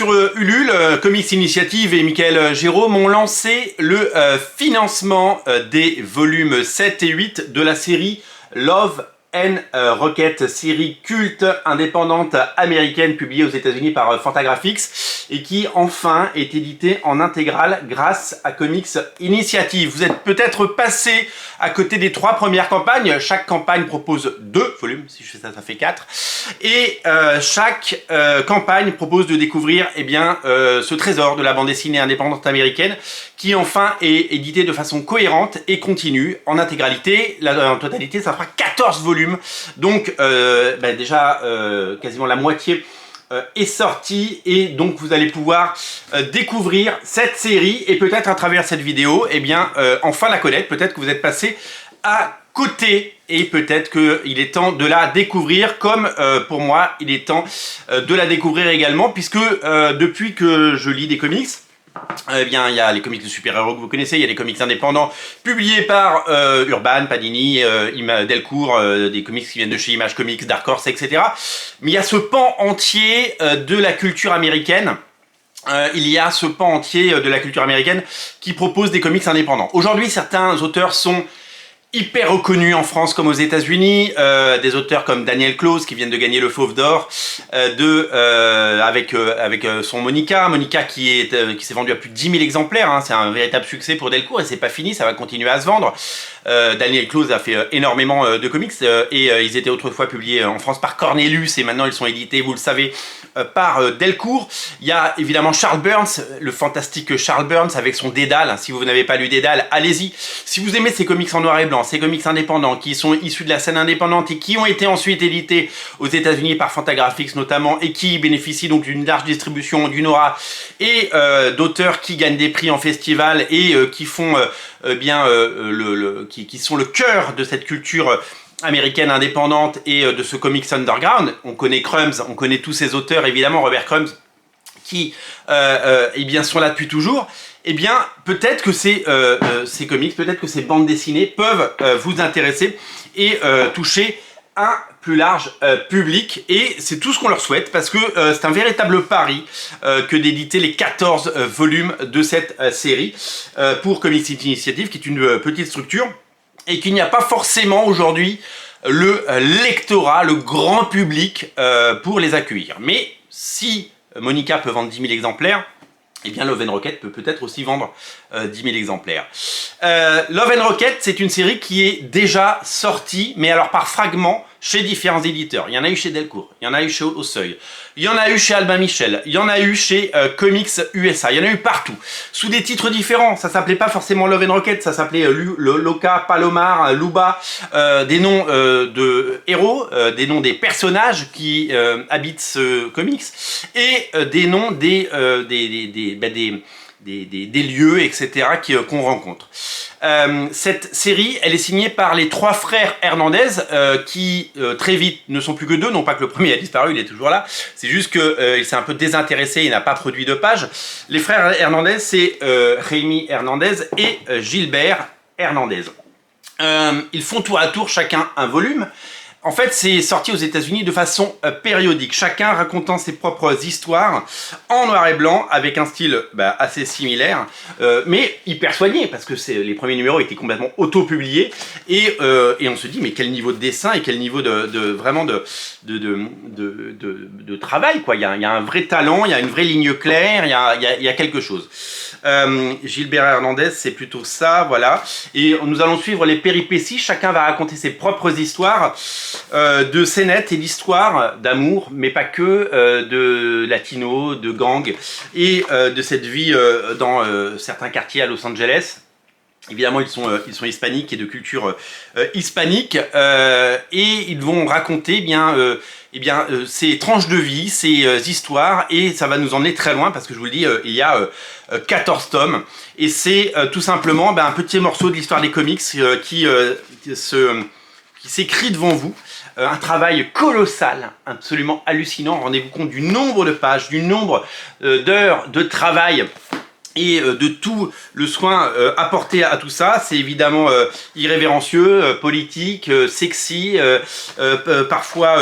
sur Ulule, Comics Initiative et Michael Jérôme ont lancé le financement des volumes 7 et 8 de la série Love and Rocket, série culte indépendante américaine publiée aux États-Unis par Fantagraphics et qui enfin est éditée en intégrale grâce à Comics Initiative. Vous êtes peut-être passé à côté des 3 premières campagnes. Chaque campagne propose 2 volumes, si je fais ça, ça fait 4. Et chaque campagne propose de découvrir ce trésor de la bande dessinée indépendante américaine qui enfin est édité de façon cohérente et continue en intégralité. En totalité, ça fera 14 volumes. Donc déjà quasiment la moitié est sortie et donc vous allez pouvoir découvrir cette série et peut-être à travers cette vidéo enfin la connaître. Peut-être que vous êtes passé à côté et peut-être qu'il est temps de la découvrir comme pour moi il est temps de la découvrir également puisque depuis que je lis des comics, il y a les comics de super-héros que vous connaissez, il y a les comics indépendants publiés par Urban, Panini, Delcourt, des comics qui viennent de chez Image Comics, Dark Horse, etc. Mais il y a ce pan entier de la culture américaine. Qui propose des comics indépendants. Aujourd'hui, certains auteurs sont hyper reconnus en France comme aux États-Unis, des auteurs comme Daniel Close qui viennent de gagner le Fauve d'Or, avec son Monica qui s'est vendu à plus de 10 000 exemplaires, hein, c'est un véritable succès pour Delcourt et c'est pas fini, ça va continuer à se vendre. Daniel Close a fait énormément de comics et ils étaient autrefois publiés en France par Cornelius et maintenant ils sont édités, vous le savez, par Delcourt. Il y a évidemment Charles Burns, le fantastique Charles Burns avec son Dédale. Si vous n'avez pas lu Dédale, allez-y. Si vous aimez ces comics en noir et blanc, ces comics indépendants qui sont issus de la scène indépendante et qui ont été ensuite édités aux États-Unis par Fantagraphics notamment et qui bénéficient donc d'une large distribution, d'une aura et d'auteurs qui gagnent des prix en festival et qui font qui sont le cœur de cette culture américaine indépendante et de ce comics underground. On connaît Crumbs, on connaît tous ces auteurs évidemment, Robert Crumbs qui sont là depuis toujours. Peut-être que ces comics, peut-être que ces bandes dessinées peuvent vous intéresser et toucher un plus large public et c'est tout ce qu'on leur souhaite parce que c'est un véritable pari que d'éditer les 14 volumes de cette série pour Comics Initiative qui est une petite structure et qu'il n'y a pas forcément aujourd'hui le lectorat, le grand public pour les accueillir. Mais si Monica peut vendre 10 000 exemplaires, Love and Rocket peut peut-être aussi vendre 10 000 exemplaires. Love and Rocket, c'est une série qui est déjà sortie, mais alors par fragments, chez différents éditeurs. Il y en a eu chez Delcourt, il y en a eu chez Au Seuil, il y en a eu chez Albin Michel, il y en a eu chez Comics USA, il y en a eu partout, sous des titres différents. Ça s'appelait pas forcément Love and Rocket, ça s'appelait Loca, Palomar, Luba, des noms de héros, des noms des personnages qui habitent ce comics, et des noms des lieux, etc. qu'on rencontre. Cette série, elle est signée par les 3 frères Hernandez qui très vite ne sont plus que 2, non pas que le premier a disparu, il est toujours là, c'est juste qu'il s'est un peu désintéressé, il n'a pas produit de pages. Les frères Hernandez, c'est Jaime Hernandez et Gilbert Hernandez. Ils font tour à tour chacun un volume. En fait, c'est sorti aux États-Unis de façon périodique, chacun racontant ses propres histoires en noir et blanc avec un style assez similaire, mais hyper soigné parce que les premiers numéros étaient complètement auto-publiés et on se dit mais quel niveau de dessin et quel niveau de travail quoi. Il y a un vrai talent, il y a une vraie ligne claire, il y a quelque chose. Gilbert Hernandez, c'est plutôt ça, voilà. Et nous allons suivre les péripéties, chacun va raconter ses propres histoires de scénettes et d'histoires d'amour, mais pas que, de latino, de gang, et de cette vie dans certains quartiers à Los Angeles. Évidemment, ils sont hispaniques et de culture hispanique, et ils vont raconter ces tranches de vie, ces histoires, et ça va nous emmener très loin parce que je vous le dis, il y a 14 tomes, et c'est tout simplement un petit morceau de l'histoire des comics qui s'écrit devant vous. Un travail colossal, absolument hallucinant. Rendez-vous compte du nombre de pages, du nombre d'heures de travail et de tout le soin apporté à tout ça. C'est évidemment irrévérencieux, politique, sexy, parfois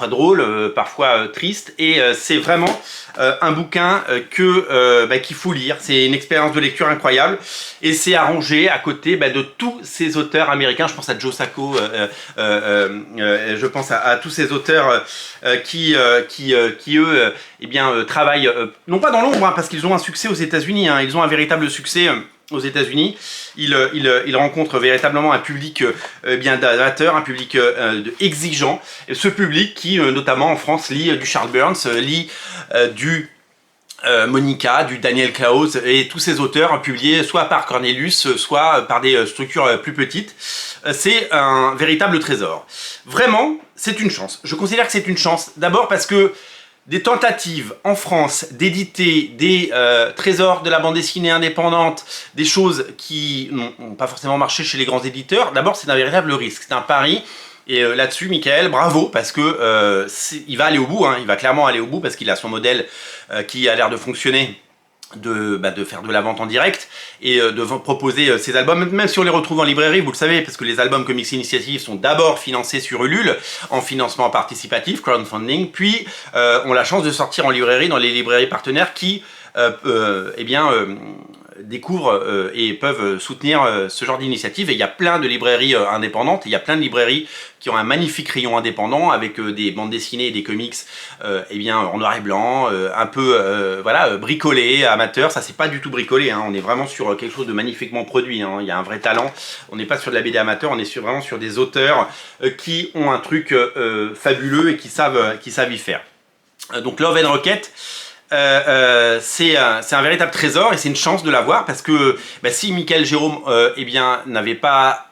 drôle, parfois triste, et c'est vraiment un bouquin qu'il faut lire. C'est une expérience de lecture incroyable, et c'est arrangé à côté de tous ces auteurs américains. Je pense à Joe Sacco, je pense à tous ces auteurs qui eux travaillent non pas dans l'ombre, parce qu'ils ont un succès aux États-Unis. Ils ont un véritable succès aux États-Unis. Ils rencontrent véritablement un public d'amateurs, un public exigeant. Et ce public qui, notamment en France, lit du Charles Burns, lit du Monica, du Daniel Klaus et tous ces auteurs publiés soit par Cornelius, soit par des structures plus petites. C'est un véritable trésor. Vraiment, c'est une chance. Je considère que c'est une chance. D'abord parce que des tentatives en France d'éditer des trésors de la bande dessinée indépendante, des choses qui n'ont pas forcément marché chez les grands éditeurs, d'abord c'est un véritable risque, c'est un pari. Et là-dessus, Michael, bravo, parce que il va aller au bout, il va clairement aller au bout, parce qu'il a son modèle qui a l'air de fonctionner, de faire de la vente en direct et de proposer ses albums, même si on les retrouve en librairie, vous le savez, parce que les albums Comics Initiative sont d'abord financés sur Ulule en financement participatif, crowdfunding, puis ont la chance de sortir en librairie dans les librairies partenaires qui découvrent et peuvent soutenir ce genre d'initiative. Et il y a plein de librairies indépendantes, il y a plein de librairies qui ont un magnifique rayon indépendant avec des bandes dessinées et des comics en noir et blanc, un peu bricolé, amateur. Ça c'est pas du tout bricolé, on est vraiment sur quelque chose de magnifiquement produit, il y a un vrai talent. On n'est pas sur de la BD amateur, on est vraiment sur des auteurs qui ont un truc fabuleux et qui savent y faire. Donc Love and Rocket, c'est un véritable trésor et c'est une chance de l'avoir, parce que si Michael Jérôme n'avait pas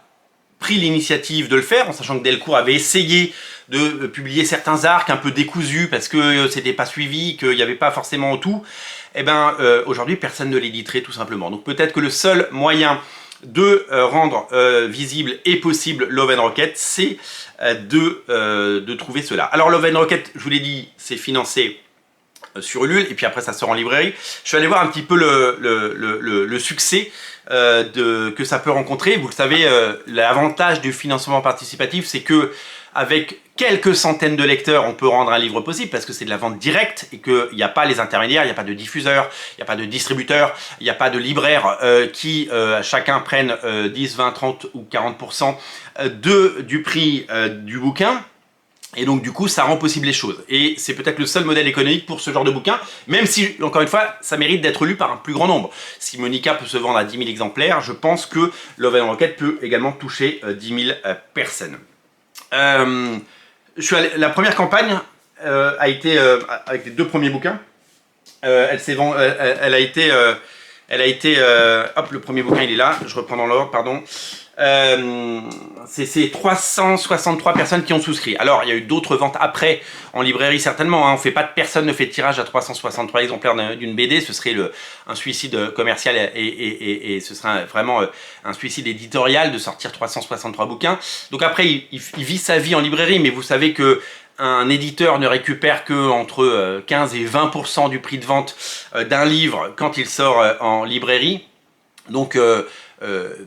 pris l'initiative de le faire, en sachant que Delcourt avait essayé de publier certains arcs un peu décousus parce que c'était pas suivi, qu'il n'y avait pas forcément tout, aujourd'hui personne ne l'éditerait tout simplement. Donc peut-être que le seul moyen de rendre visible et possible Love and Rocket, c'est de trouver cela. Alors Love and Rocket, je vous l'ai dit, c'est financé sur Ulule, et puis après ça sort en librairie. Je suis allé voir un petit peu le succès que ça peut rencontrer. Vous le savez, l'avantage du financement participatif, c'est que avec quelques centaines de lecteurs, on peut rendre un livre possible, parce que c'est de la vente directe et qu'il n'y a pas les intermédiaires, il n'y a pas de diffuseurs, il n'y a pas de distributeurs, il n'y a pas de libraires qui chacun prennent 10, 20, 30 ou 40% du prix du bouquin. Et donc du coup ça rend possible les choses, et c'est peut-être le seul modèle économique pour ce genre de bouquin, même si encore une fois ça mérite d'être lu par un plus grand nombre. Si Monica peut se vendre à 10 000 exemplaires, je pense que Love and Rocket peut également toucher 10 000 personnes. La première campagne a été avec les deux premiers bouquins, elle a été hop, le premier bouquin il est là, je reprends dans l'ordre, pardon. C'est 363 personnes qui ont souscrit. Alors il y a eu d'autres ventes après en librairie certainement, on fait pas personne ne fait de tirage à 363 exemplaires d'une BD, ce serait un suicide commercial et ce serait vraiment un suicide éditorial de sortir 363 bouquins. Donc après il vit sa vie en librairie, mais vous savez que un éditeur ne récupère que entre 15 et 20% du prix de vente d'un livre quand il sort en librairie. Donc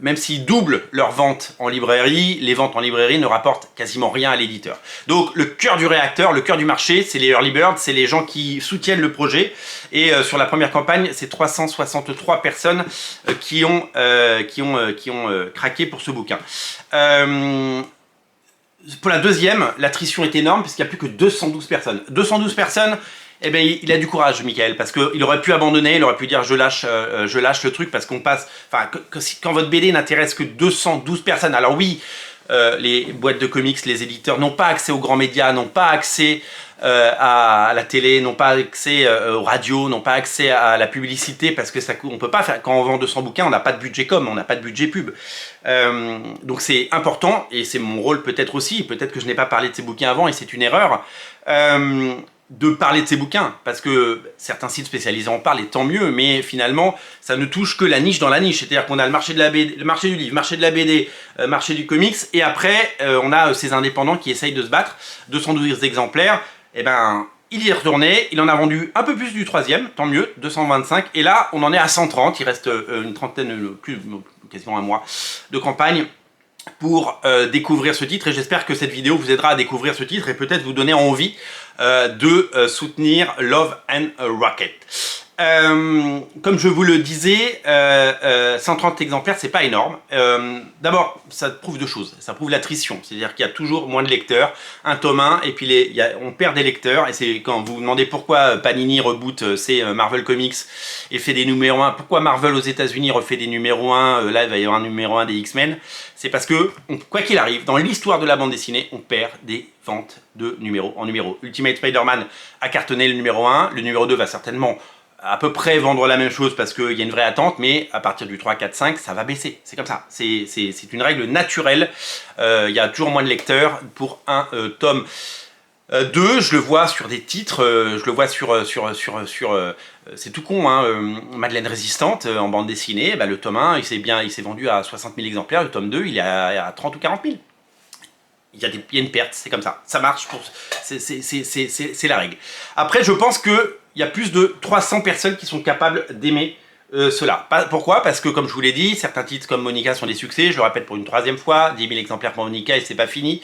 même s'ils doublent leurs ventes en librairie, les ventes en librairie ne rapportent quasiment rien à l'éditeur. Donc le cœur du réacteur, le cœur du marché, c'est les early birds, c'est les gens qui soutiennent le projet. Et sur la première campagne, c'est 363 personnes qui ont craqué pour ce bouquin. Pour la deuxième, l'attrition est énorme puisqu'il n'y a plus que 212 personnes. 212 personnes, il a du courage, Michael, parce qu'il aurait pu abandonner, il aurait pu dire je lâche le truc, parce qu'on passe... quand votre BD n'intéresse que 212 personnes, alors oui, les boîtes de comics, les éditeurs n'ont pas accès aux grands médias, n'ont pas accès à la télé, n'ont pas accès aux radios, n'ont pas accès à la publicité, parce que on peut pas faire, quand on vend 200 bouquins, on n'a pas de budget com, on n'a pas de budget pub. Donc c'est important, et c'est mon rôle peut-être aussi, peut-être que je n'ai pas parlé de ces bouquins avant, et c'est une erreur, de parler de ces bouquins, parce que certains sites spécialisés en parlent, et tant mieux, mais finalement, ça ne touche que la niche dans la niche. C'est-à-dire qu'on a le marché de la BD, le marché du livre, le marché de la BD, marché du comics, et après, on a ces indépendants qui essayent de se battre. 212 exemplaires, il y est retourné, il en a vendu un peu plus du troisième, tant mieux, 225, et là on en est à 130, il reste une trentaine, quasiment un mois de campagne pour découvrir ce titre, et j'espère que cette vidéo vous aidera à découvrir ce titre et peut-être vous donner envie de soutenir Love and Rocket. Comme je vous le disais, 130 exemplaires, c'est pas énorme. D'abord, ça prouve deux choses. Ça prouve l'attrition, c'est-à-dire qu'il y a toujours moins de lecteurs, un tome 1, et puis on perd des lecteurs, et c'est quand vous vous demandez pourquoi Panini reboot c'est Marvel Comics et fait des numéros 1, pourquoi Marvel aux États-Unis refait des numéros 1, là il va y avoir un numéro 1 des X-Men, c'est parce que, quoi qu'il arrive, dans l'histoire de la bande dessinée, on perd des ventes de numéro en numéro. Ultimate Spider-Man a cartonné le numéro 1, le numéro 2 va certainement à peu près vendre la même chose parce qu'il y a une vraie attente, mais à partir du 3, 4, 5, ça va baisser. C'est comme ça. C'est une règle naturelle. Il y a toujours moins de lecteurs pour un tome 2. Je le vois sur des titres, je le vois sur c'est tout con, hein, Madeleine Résistante en bande dessinée, bah, le tome 1, il s'est vendu à 60 000 exemplaires, le tome 2, il est à 30 ou 40 000. Il y a une perte, c'est comme ça. Ça marche, c'est la règle. Après, je pense qu'il y a plus de 300 personnes qui sont capables d'aimer cela. Pourquoi? Parce que, comme je vous l'ai dit, certains titres comme Monica sont des succès. Je le répète pour une troisième fois, 10 000 exemplaires pour Monica et c'est pas fini.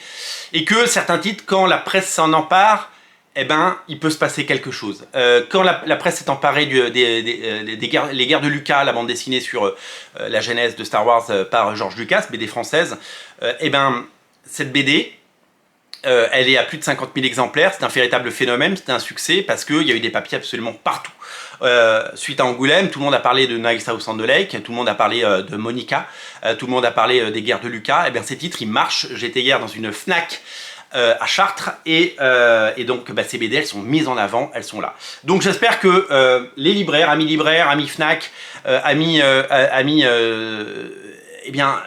Et que certains titres, quand la presse s'en empare, eh ben, il peut se passer quelque chose. Quand la presse s'est emparée les guerres de Lucas, la bande dessinée sur la genèse de Star Wars par George Lucas, BD française, eh ben, cette BD, elle est à plus de 50 000 exemplaires, c'est un véritable phénomène, c'est un succès parce qu'il y a eu des papiers absolument partout. Suite à Angoulême, tout le monde a parlé de Knives Out on the Lake, tout le monde a parlé de Monica, tout le monde a parlé des guerres de Lucas, et bien ces titres ils marchent. J'étais hier dans une Fnac à Chartres et donc bah, ces BD elles sont mises en avant, elles sont là. Donc j'espère que les libraires, amis Fnac, eh bien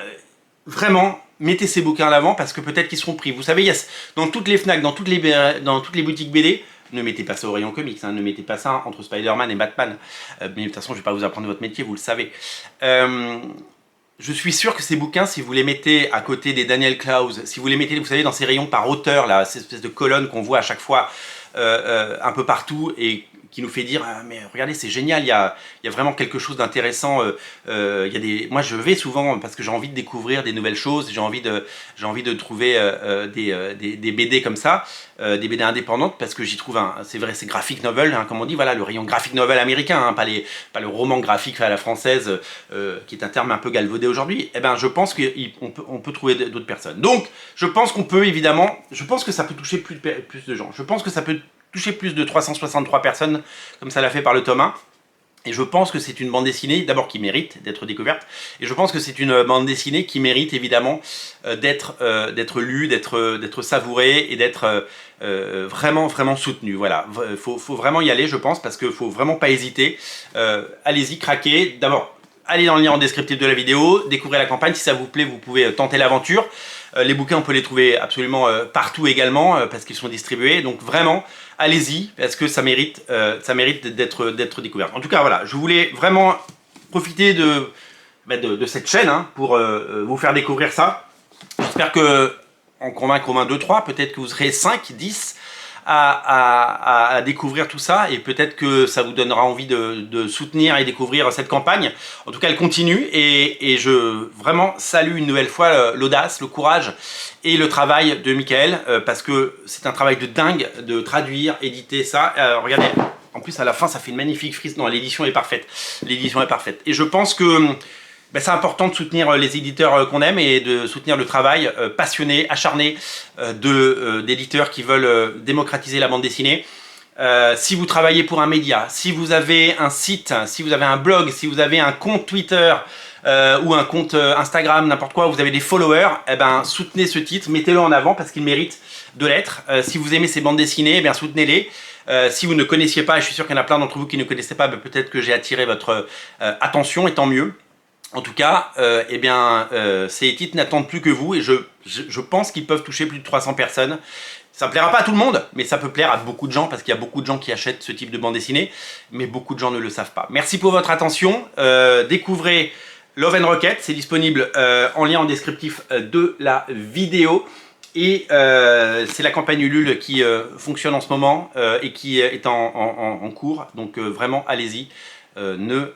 vraiment mettez ces bouquins à l'avant parce que peut-être qu'ils seront pris. Vous savez, yes, dans toutes les Fnac, dans toutes les boutiques BD, ne mettez pas ça au rayon comics, hein, ne mettez pas ça entre Spider-Man et Batman. Mais de toute façon, je ne vais pas vous apprendre votre métier, vous le savez. Je suis sûr que ces bouquins, si vous les mettez à côté des Daniel Clowes, si vous les mettez, vous savez, dans ces rayons par auteur, là, cette espèce de colonne qu'on voit à chaque fois un peu partout et qui nous fait dire ah, mais regardez c'est génial, il y a vraiment quelque chose d'intéressant. Moi je vais souvent parce que j'ai envie de découvrir des nouvelles choses, j'ai envie de trouver des BD comme ça, des BD indépendantes parce que j'y trouve c'est vrai, c'est graphic novel, hein, comme on dit, voilà le rayon graphic novel américain, hein, pas le roman graphique à la française qui est un terme un peu galvaudé aujourd'hui. Eh ben je pense qu'on peut trouver d'autres personnes. Donc je pense qu'on peut évidemment, je pense que ça peut toucher plus de gens. Je pense que ça peut toucher plus de 363 personnes, comme ça l'a fait par le tome 1. Et je pense que c'est une bande dessinée, d'abord qui mérite d'être découverte, et je pense que c'est une bande dessinée qui mérite évidemment d'être lue, d'être savourée et d'être vraiment soutenue. Voilà, faut vraiment y aller, je pense, parce qu'il faut vraiment pas hésiter. Allez-y, craquez. D'abord, allez dans le lien en descriptif de la vidéo, découvrez la campagne, si ça vous plaît, vous pouvez tenter l'aventure. Les bouquins, on peut les trouver absolument partout également, parce qu'ils sont distribués. Donc vraiment, allez-y, parce que ça mérite d'être découvert. En tout cas, voilà, je voulais vraiment profiter de cette chaîne hein, pour vous faire découvrir ça. J'espère que en convaincre au moins 2-3, peut-être que vous serez 5, 10 à découvrir tout ça, et peut-être que ça vous donnera envie de soutenir et découvrir cette campagne. En tout cas, elle continue, et je vraiment salue une nouvelle fois l'audace, le courage et le travail de Michael, parce que c'est un travail de dingue de traduire, éditer ça. Regardez, en plus à la fin ça fait une magnifique frise. Non, l'édition est parfaite. L'édition est parfaite. Et je pense que c'est important de soutenir les éditeurs qu'on aime et de soutenir le travail passionné, acharné d'éditeurs qui veulent démocratiser la bande dessinée. Si vous travaillez pour un média, si vous avez un site, si vous avez un blog, si vous avez un compte Twitter ou un compte Instagram, n'importe quoi, vous avez des followers, eh ben, soutenez ce titre, mettez-le en avant parce qu'il mérite de l'être. Si vous aimez ces bandes dessinées, eh bien, soutenez-les. Si vous ne connaissiez pas, et je suis sûr qu'il y en a plein d'entre vous qui ne connaissaient pas, peut-être que j'ai attiré votre attention, et tant mieux. En tout cas, eh bien, ces titres n'attendent plus que vous, et je pense qu'ils peuvent toucher plus de 300 personnes. Ça ne plaira pas à tout le monde, mais ça peut plaire à beaucoup de gens, parce qu'il y a beaucoup de gens qui achètent ce type de bande dessinée, mais beaucoup de gens ne le savent pas. Merci pour votre attention. Découvrez Love and Rocket, c'est disponible en lien en descriptif de la vidéo. Et c'est la campagne Ulule qui fonctionne en ce moment et qui est en cours. Donc vraiment, allez-y. Ne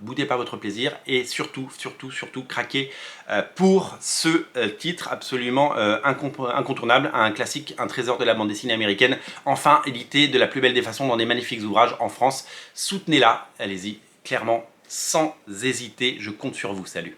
boudez pas votre plaisir et surtout, craquez pour ce titre absolument incontournable, un classique, un trésor de la bande dessinée américaine, enfin édité de la plus belle des façons dans des magnifiques ouvrages en France. Soutenez-la, allez-y, clairement, sans hésiter, je compte sur vous, salut.